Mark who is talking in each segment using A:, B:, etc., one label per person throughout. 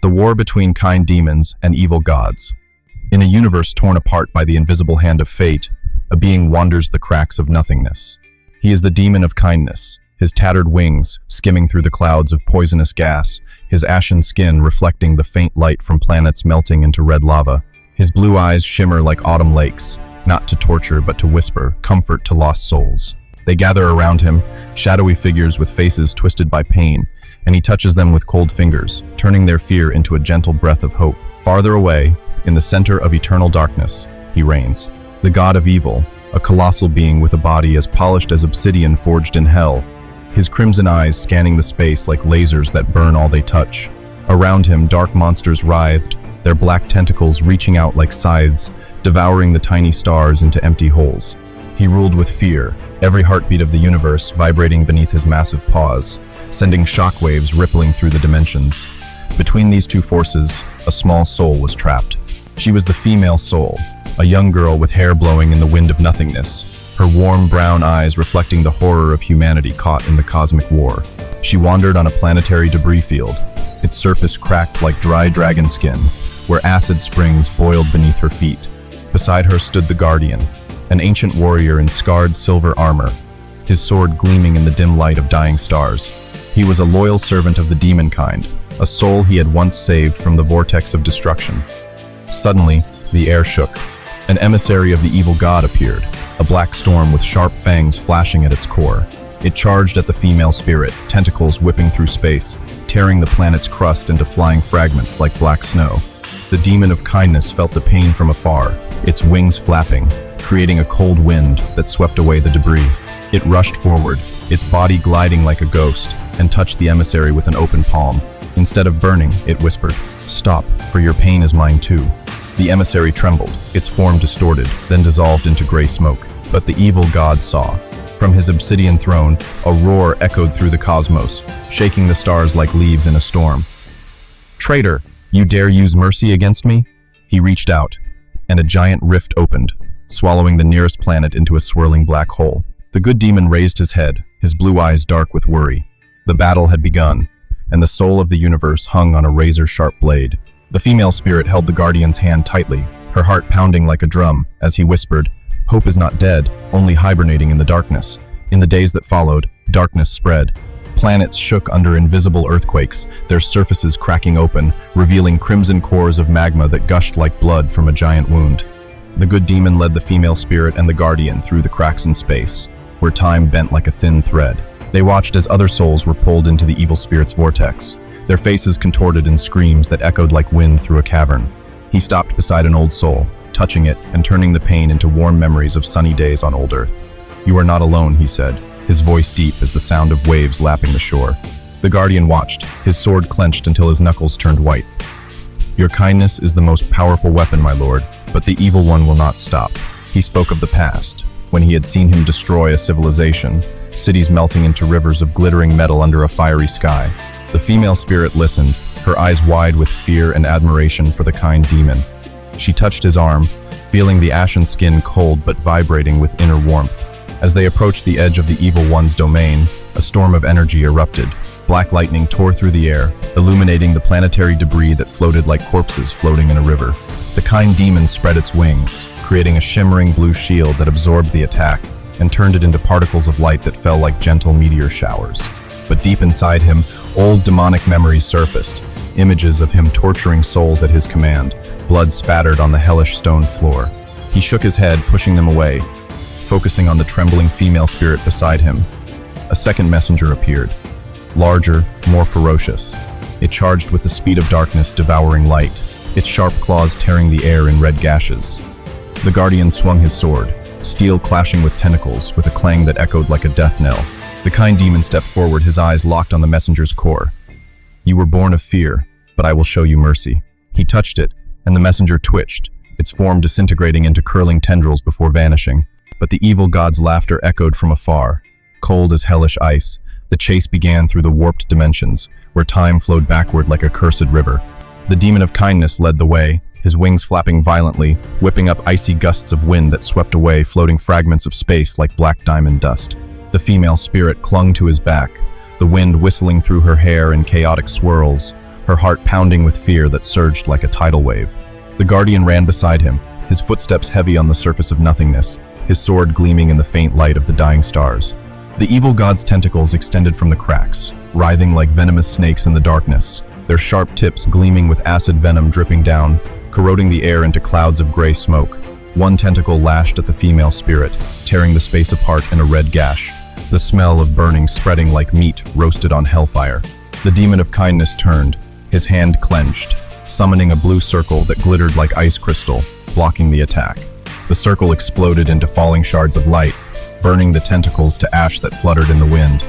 A: The war between kind demons and evil gods. In a universe torn apart by the invisible hand of fate, a being wanders the cracks of nothingness. He is the demon of kindness, his tattered wings skimming through the clouds of poisonous gas, his ashen skin reflecting the faint light from planets melting into red lava. His blue eyes shimmer like autumn lakes, not to torture but to whisper comfort to lost souls. They gather around him, shadowy figures with faces twisted by pain, and he touches them with cold fingers, turning their fear into a gentle breath of hope. Farther away, in the center of eternal darkness, he reigns. The god of evil, a colossal being with a body as polished as obsidian forged in hell, his crimson eyes scanning the space like lasers that burn all they touch. Around him, dark monsters writhed, their black tentacles reaching out like scythes, devouring the tiny stars into empty holes. He ruled with fear, every heartbeat of the universe vibrating beneath his massive paws, sending shockwaves rippling through the dimensions. Between these two forces, a small soul was trapped. She was the female soul, a young girl with hair blowing in the wind of nothingness, her warm brown eyes reflecting the horror of humanity caught in the cosmic war. She wandered on a planetary debris field, its surface cracked like dry dragon skin, where acid springs boiled beneath her feet. Beside her stood the Guardian, an ancient warrior in scarred silver armor, his sword gleaming in the dim light of dying stars. He was a loyal servant of the demon kind, a soul he had once saved from the vortex of destruction. Suddenly, the air shook. An emissary of the evil god appeared, a black storm with sharp fangs flashing at its core. It charged at the female spirit, tentacles whipping through space, tearing the planet's crust into flying fragments like black snow. The demon of kindness felt the pain from afar, its wings flapping, creating a cold wind that swept away the debris. It rushed forward, its body gliding like a ghost, and touched the emissary with an open palm. Instead of burning, it whispered, "Stop, for your pain is mine too." The emissary trembled, its form distorted, then dissolved into gray smoke. But the evil god saw. From his obsidian throne, a roar echoed through the cosmos, shaking the stars like leaves in a storm. "Traitor, you dare use mercy against me?" He reached out, and a giant rift opened, swallowing the nearest planet into a swirling black hole. The good demon raised his head, his blue eyes dark with worry. The battle had begun, and the soul of the universe hung on a razor-sharp blade. The female spirit held the Guardian's hand tightly, her heart pounding like a drum, as he whispered, "Hope is not dead, only hibernating in the darkness." In the days that followed, darkness spread. Planets shook under invisible earthquakes, their surfaces cracking open, revealing crimson cores of magma that gushed like blood from a giant wound. The good demon led the female spirit and the Guardian through the cracks in space, where time bent like a thin thread. They watched as other souls were pulled into the evil spirit's vortex, their faces contorted in screams that echoed like wind through a cavern. He stopped beside an old soul, touching it and turning the pain into warm memories of sunny days on old Earth. "You are not alone," he said, his voice deep as the sound of waves lapping the shore. The Guardian watched, his sword clenched until his knuckles turned white. "Your kindness is the most powerful weapon, my lord, but the evil one will not stop." He spoke of the past, when he had seen him destroy a civilization, cities melting into rivers of glittering metal under a fiery sky. The female spirit listened, her eyes wide with fear and admiration for the kind demon. She touched his arm, feeling the ashen skin cold but vibrating with inner warmth. As they approached the edge of the evil one's domain, a storm of energy erupted. Black lightning tore through the air, illuminating the planetary debris that floated like corpses floating in a river. The kind demon spread its wings, creating a shimmering blue shield that absorbed the attack and turned it into particles of light that fell like gentle meteor showers. But deep inside him, old demonic memories surfaced, images of him torturing souls at his command, blood spattered on the hellish stone floor. He shook his head, pushing them away, focusing on the trembling female spirit beside him. A second messenger appeared, larger, more ferocious. It charged with the speed of darkness, devouring light, its sharp claws tearing the air in red gashes. The Guardian swung his sword, steel clashing with tentacles, with a clang that echoed like a death knell. The kind demon stepped forward, his eyes locked on the messenger's core. "You were born of fear, but I will show you mercy." He touched it, and the messenger twitched, its form disintegrating into curling tendrils before vanishing. But the evil god's laughter echoed from afar. Cold as hellish ice, the chase began through the warped dimensions, where time flowed backward like a cursed river. The demon of kindness led the way, his wings flapping violently, whipping up icy gusts of wind that swept away floating fragments of space like black diamond dust. The female spirit clung to his back, the wind whistling through her hair in chaotic swirls, her heart pounding with fear that surged like a tidal wave. The guardian ran beside him, his footsteps heavy on the surface of nothingness, his sword gleaming in the faint light of the dying stars. The evil god's tentacles extended from the cracks, writhing like venomous snakes in the darkness, their sharp tips gleaming with acid venom dripping down, corroding the air into clouds of gray smoke. One tentacle lashed at the female spirit, tearing the space apart in a red gash, the smell of burning spreading like meat roasted on hellfire. The demon of kindness turned, his hand clenched, summoning a blue circle that glittered like ice crystal, blocking the attack. The circle exploded into falling shards of light, burning the tentacles to ash that fluttered in the wind.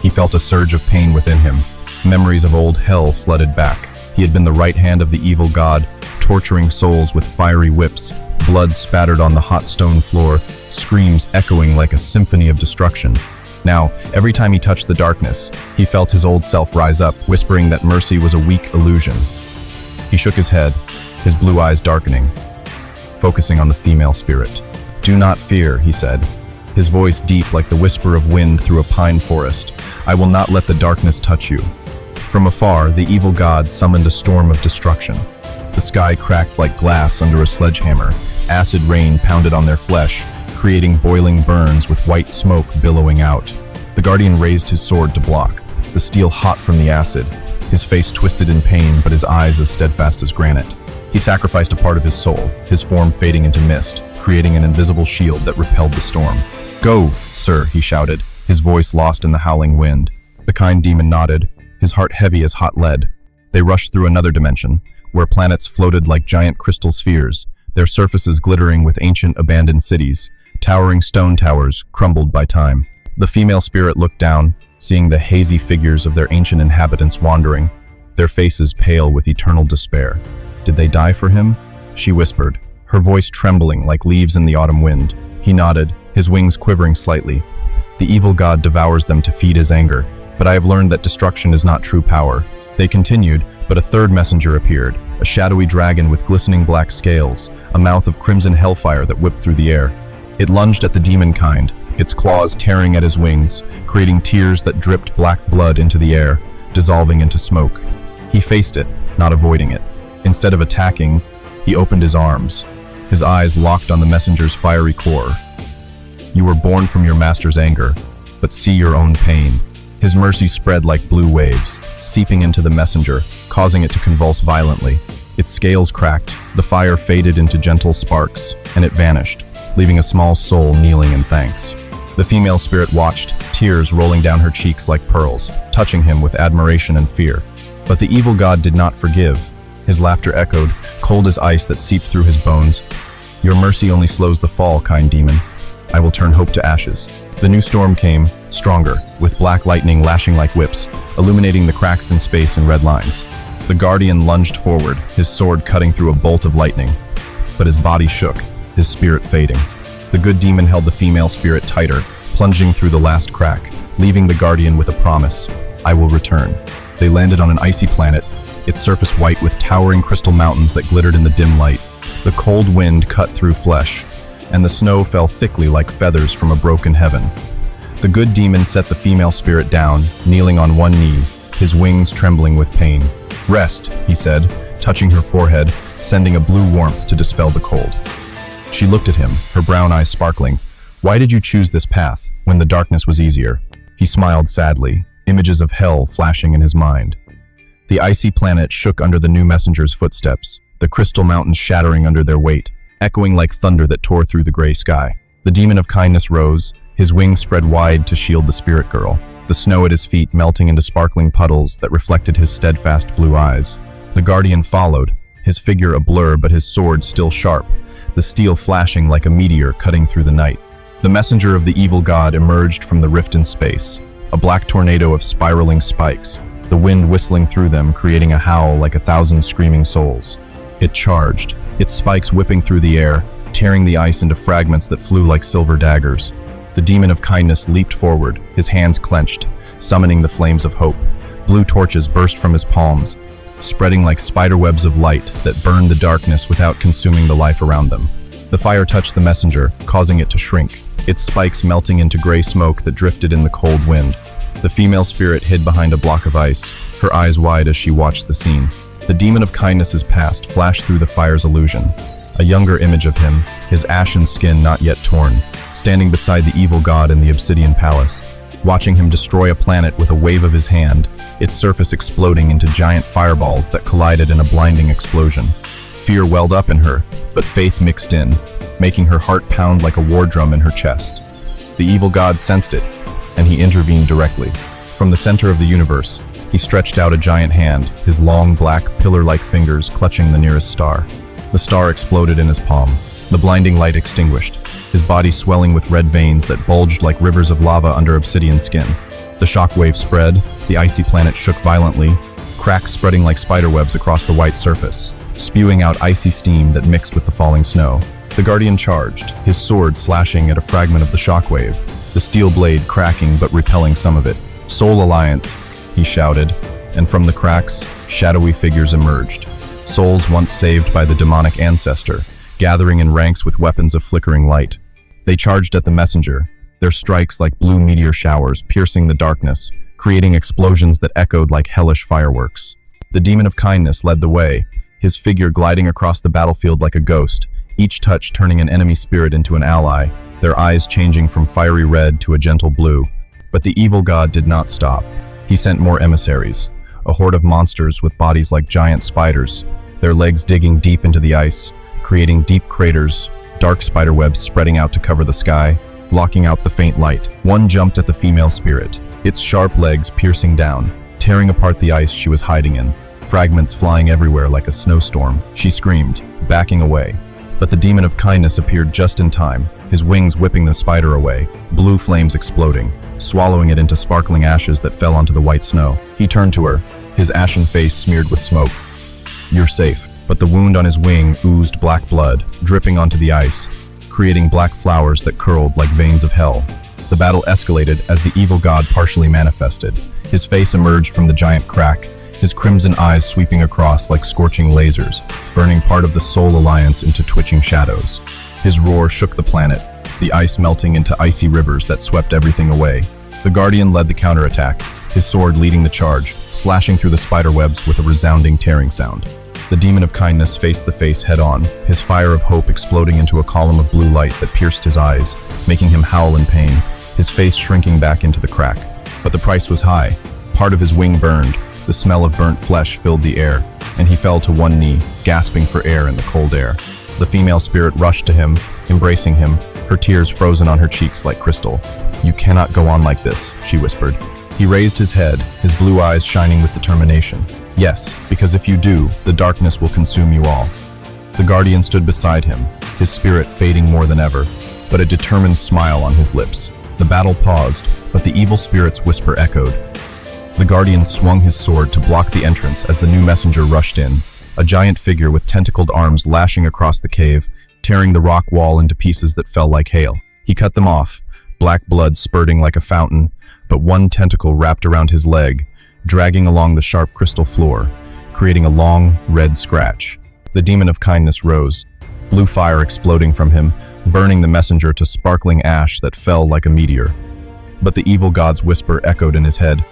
A: He felt a surge of pain within him. Memories of old hell flooded back. He had been the right hand of the evil god, torturing souls with fiery whips, blood spattered on the hot stone floor, screams echoing like a symphony of destruction. Now, every time he touched the darkness, he felt his old self rise up, whispering that mercy was a weak illusion. He shook his head, his blue eyes darkening, focusing on the female spirit. "Do not fear," he said, his voice deep like the whisper of wind through a pine forest. "I will not let the darkness touch you." From afar, the evil god summoned a storm of destruction. The sky cracked like glass under a sledgehammer. Acid rain pounded on their flesh, creating boiling burns with white smoke billowing out. The guardian raised his sword to block, the steel hot from the acid, his face twisted in pain but his eyes as steadfast as granite. He sacrificed a part of his soul, his form fading into mist, creating an invisible shield that repelled the storm. "Go, sir," he shouted, his voice lost in the howling wind. The kind demon nodded, his heart heavy as hot lead. They rushed through another dimension, where planets floated like giant crystal spheres, their surfaces glittering with ancient abandoned cities, towering stone towers crumbled by time. The female spirit looked down, seeing the hazy figures of their ancient inhabitants wandering, their faces pale with eternal despair. "Did they die for him?" she whispered, her voice trembling like leaves in the autumn wind. He nodded, his wings quivering slightly. "The evil god devours them to feed his anger, but I have learned that destruction is not true power." They continued, but a third messenger appeared, a shadowy dragon with glistening black scales, a mouth of crimson hellfire that whipped through the air. It lunged at the demon kind, its claws tearing at his wings, creating tears that dripped black blood into the air, dissolving into smoke. He faced it, not avoiding it. Instead of attacking, he opened his arms, his eyes locked on the messenger's fiery core. "You were born from your master's anger, but see your own pain." His mercy spread like blue waves, seeping into the messenger, causing it to convulse violently. Its scales cracked, the fire faded into gentle sparks, and it vanished, leaving a small soul kneeling in thanks. The female spirit watched, tears rolling down her cheeks like pearls, touching him with admiration and fear. But the evil god did not forgive. His laughter echoed, cold as ice that seeped through his bones. "Your mercy only slows the fall, kind demon. I will turn hope to ashes." The new storm came, stronger, with black lightning lashing like whips, illuminating the cracks in space in red lines. The guardian lunged forward, his sword cutting through a bolt of lightning. But his body shook, his spirit fading. The good demon held the female spirit tighter, plunging through the last crack, leaving the guardian with a promise: "I will return." They landed on an icy planet, its surface white with towering crystal mountains that glittered in the dim light. The cold wind cut through flesh, and the snow fell thickly like feathers from a broken heaven. The good demon set the female spirit down, kneeling on one knee, his wings trembling with pain. "Rest," he said, touching her forehead, sending a blue warmth to dispel the cold. She looked at him, her brown eyes sparkling. "Why did you choose this path, when the darkness was easier?" He smiled sadly, images of hell flashing in his mind. The icy planet shook under the new messenger's footsteps, the crystal mountains shattering under their weight, echoing like thunder that tore through the gray sky. The demon of kindness rose, his wings spread wide to shield the spirit girl, the snow at his feet melting into sparkling puddles that reflected his steadfast blue eyes. The guardian followed, his figure a blur but his sword still sharp, the steel flashing like a meteor cutting through the night. The messenger of the evil god emerged from the rift in space, a black tornado of spiraling spikes, the wind whistling through them, creating a howl like 1,000 screaming souls. It charged, its spikes whipping through the air, tearing the ice into fragments that flew like silver daggers. The demon of kindness leaped forward, his hands clenched, summoning the flames of hope. Blue torches burst from his palms, spreading like spiderwebs of light that burned the darkness without consuming the life around them. The fire touched the messenger, causing it to shrink, its spikes melting into gray smoke that drifted in the cold wind. The female spirit hid behind a block of ice, her eyes wide as she watched the scene. The demon of kindness's past flashed through the fire's illusion. A younger image of him, his ashen skin not yet torn, standing beside the evil god in the obsidian palace, watching him destroy a planet with a wave of his hand, its surface exploding into giant fireballs that collided in a blinding explosion. Fear welled up in her, but faith mixed in, making her heart pound like a war drum in her chest. The evil god sensed it, and he intervened directly. From the center of the universe, he stretched out a giant hand, his long, black, pillar-like fingers clutching the nearest star. The star exploded in his palm, the blinding light extinguished, his body swelling with red veins that bulged like rivers of lava under obsidian skin. The shockwave spread, the icy planet shook violently, cracks spreading like spiderwebs across the white surface, spewing out icy steam that mixed with the falling snow. The Guardian charged, his sword slashing at a fragment of the shockwave, the steel blade cracking but repelling some of it. "Soul Alliance," he shouted, and from the cracks, shadowy figures emerged. Souls once saved by the demonic ancestor, gathering in ranks with weapons of flickering light. They charged at the messenger, their strikes like blue meteor showers piercing the darkness, creating explosions that echoed like hellish fireworks. The demon of kindness led the way, his figure gliding across the battlefield like a ghost, each touch turning an enemy spirit into an ally, their eyes changing from fiery red to a gentle blue. But the evil god did not stop. He sent more emissaries, a horde of monsters with bodies like giant spiders, their legs digging deep into the ice, creating deep craters, dark spiderwebs spreading out to cover the sky, blocking out the faint light. One jumped at the female spirit, its sharp legs piercing down, tearing apart the ice she was hiding in, fragments flying everywhere like a snowstorm. She screamed, backing away. But the demon of kindness appeared just in time, his wings whipping the spider away, blue flames exploding, swallowing it into sparkling ashes that fell onto the white snow. He turned to her, his ashen face smeared with smoke. "You're safe." But the wound on his wing oozed black blood, dripping onto the ice, creating black flowers that curled like veins of hell. The battle escalated as the evil god partially manifested. His face emerged from the giant crack, his crimson eyes sweeping across like scorching lasers, burning part of the Soul Alliance into twitching shadows. His roar shook the planet, the ice melting into icy rivers that swept everything away. The Guardian led the counterattack, his sword leading the charge, slashing through the spiderwebs with a resounding tearing sound. The demon of kindness faced the face head-on, his fire of hope exploding into a column of blue light that pierced his eyes, making him howl in pain, his face shrinking back into the crack. But the price was high. Part of his wing burned, the smell of burnt flesh filled the air, and he fell to one knee, gasping for air in the cold air. The female spirit rushed to him, embracing him, her tears frozen on her cheeks like crystal. "You cannot go on like this," she whispered. He raised his head, his blue eyes shining with determination. "Yes, because if you do, the darkness will consume you all." The Guardian stood beside him, his spirit fading more than ever, but a determined smile on his lips. The battle paused, but the evil spirit's whisper echoed. The Guardian swung his sword to block the entrance as the new messenger rushed in, a giant figure with tentacled arms lashing across the cave, tearing the rock wall into pieces that fell like hail. He cut them off, black blood spurting like a fountain, but one tentacle wrapped around his leg, dragging along the sharp crystal floor, creating a long, red scratch. The demon of kindness rose, blue fire exploding from him, burning the messenger to sparkling ash that fell like a meteor. But the evil god's whisper echoed in his head.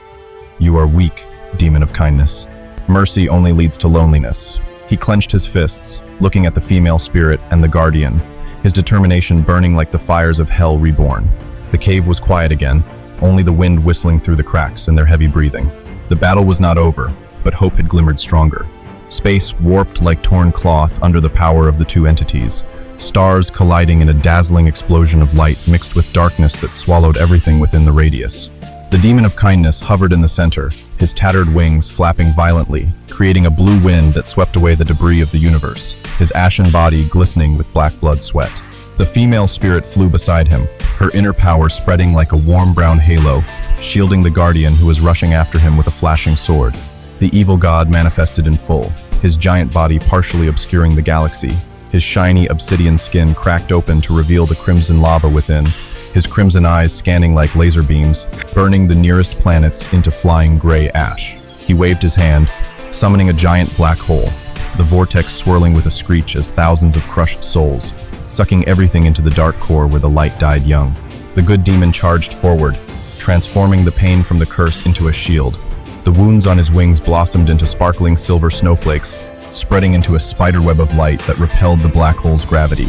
A: "You are weak, demon of kindness. Mercy only leads to loneliness." He clenched his fists, looking at the female spirit and the Guardian, his determination burning like the fires of hell reborn. The cave was quiet again, only the wind whistling through the cracks and their heavy breathing. The battle was not over, but hope had glimmered stronger. Space warped like torn cloth under the power of the two entities, stars colliding in a dazzling explosion of light mixed with darkness that swallowed everything within the radius. The demon of kindness hovered in the center, his tattered wings flapping violently, creating a blue wind that swept away the debris of the universe, his ashen body glistening with black blood sweat. The female spirit flew beside him, her inner power spreading like a warm brown halo, shielding the Guardian who was rushing after him with a flashing sword. The evil god manifested in full, his giant body partially obscuring the galaxy, his shiny obsidian skin cracked open to reveal the crimson lava within, his crimson eyes scanning like laser beams, burning the nearest planets into flying gray ash. He waved his hand, summoning a giant black hole, the vortex swirling with a screech as thousands of crushed souls, sucking everything into the dark core where the light died young. The good demon charged forward, transforming the pain from the curse into a shield. The wounds on his wings blossomed into sparkling silver snowflakes, spreading into a spiderweb of light that repelled the black hole's gravity.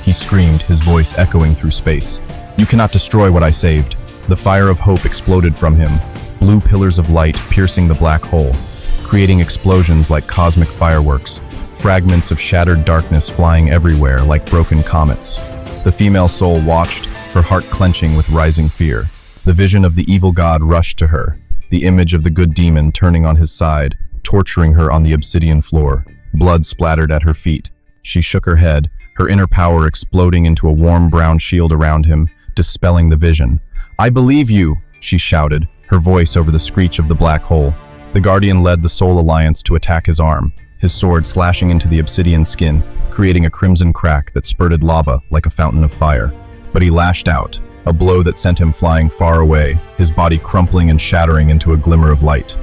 A: He screamed, his voice echoing through space. "You cannot destroy what I saved." The fire of hope exploded from him, blue pillars of light piercing the black hole, creating explosions like cosmic fireworks, fragments of shattered darkness flying everywhere like broken comets. The female soul watched, her heart clenching with rising fear. The vision of the evil god rushed to her, the image of the good demon turning on his side, torturing her on the obsidian floor. Blood splattered at her feet. She shook her head, her inner power exploding into a warm brown shield around him, dispelling the vision. "I believe you," she shouted, her voice over the screech of the black hole. The Guardian led the Soul Alliance to attack his arm, his sword slashing into the obsidian skin, creating a crimson crack that spurted lava like a fountain of fire. But he lashed out, a blow that sent him flying far away, his body crumpling and shattering into a glimmer of light.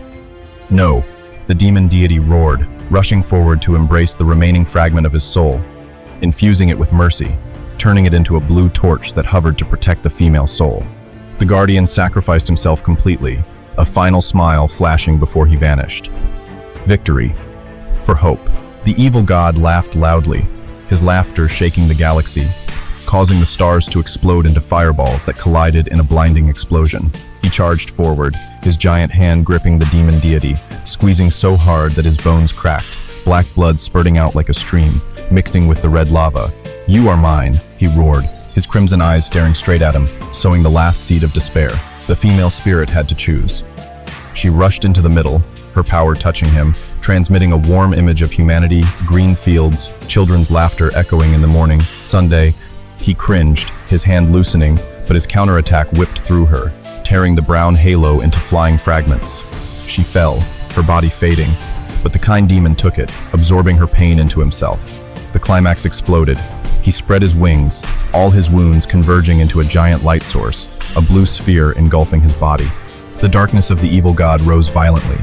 A: "No!" The demon deity roared, rushing forward to embrace the remaining fragment of his soul, infusing it with mercy, turning it into a blue torch that hovered to protect the female soul. The Guardian sacrificed himself completely, a final smile flashing before he vanished. Victory. For Hope. The evil god laughed loudly, his laughter shaking the galaxy, causing the stars to explode into fireballs that collided in a blinding explosion. He charged forward, his giant hand gripping the demon deity, squeezing so hard that his bones cracked, black blood spurting out like a stream, mixing with the red lava. "You are mine," he roared, his crimson eyes staring straight at him, sowing the last seed of despair. The female spirit had to choose. She rushed into the middle, her power touching him, transmitting a warm image of humanity, green fields, children's laughter echoing in the morning. Sunday. He cringed, his hand loosening, but his counterattack whipped through her, tearing the brown halo into flying fragments. She fell, her body fading, but the kind demon took it, absorbing her pain into himself. The climax exploded. He spread his wings, all his wounds converging into a giant light source, a blue sphere engulfing his body. The darkness of the evil god rose violently.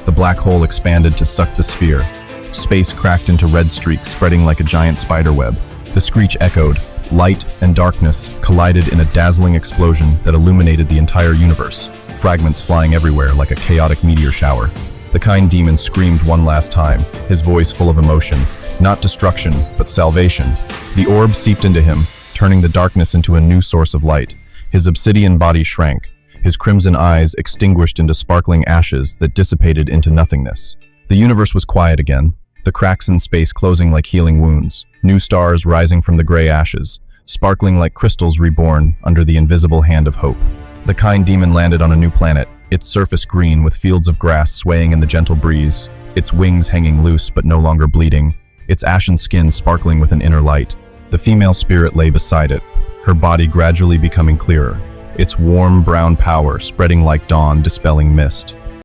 A: The black hole expanded to suck the sphere. Space cracked into red streaks spreading like a giant spiderweb. The screech echoed. Light and darkness collided in a dazzling explosion that illuminated the entire universe, fragments flying everywhere like a chaotic meteor shower. The kind demon screamed one last time, his voice full of emotion. Not destruction, but salvation. The orb seeped into him, turning the darkness into a new source of light. His obsidian body shrank, his crimson eyes extinguished into sparkling ashes that dissipated into nothingness. The universe was quiet again, the cracks in space closing like healing wounds, new stars rising from the gray ashes, sparkling like crystals reborn under the invisible hand of hope. The kind demon landed on a new planet, its surface green with fields of grass swaying in the gentle breeze, its wings hanging loose but no longer bleeding, its ashen skin sparkling with an inner light. The female spirit lay beside it, her body gradually becoming clearer, its warm brown power spreading like dawn dispelling mist.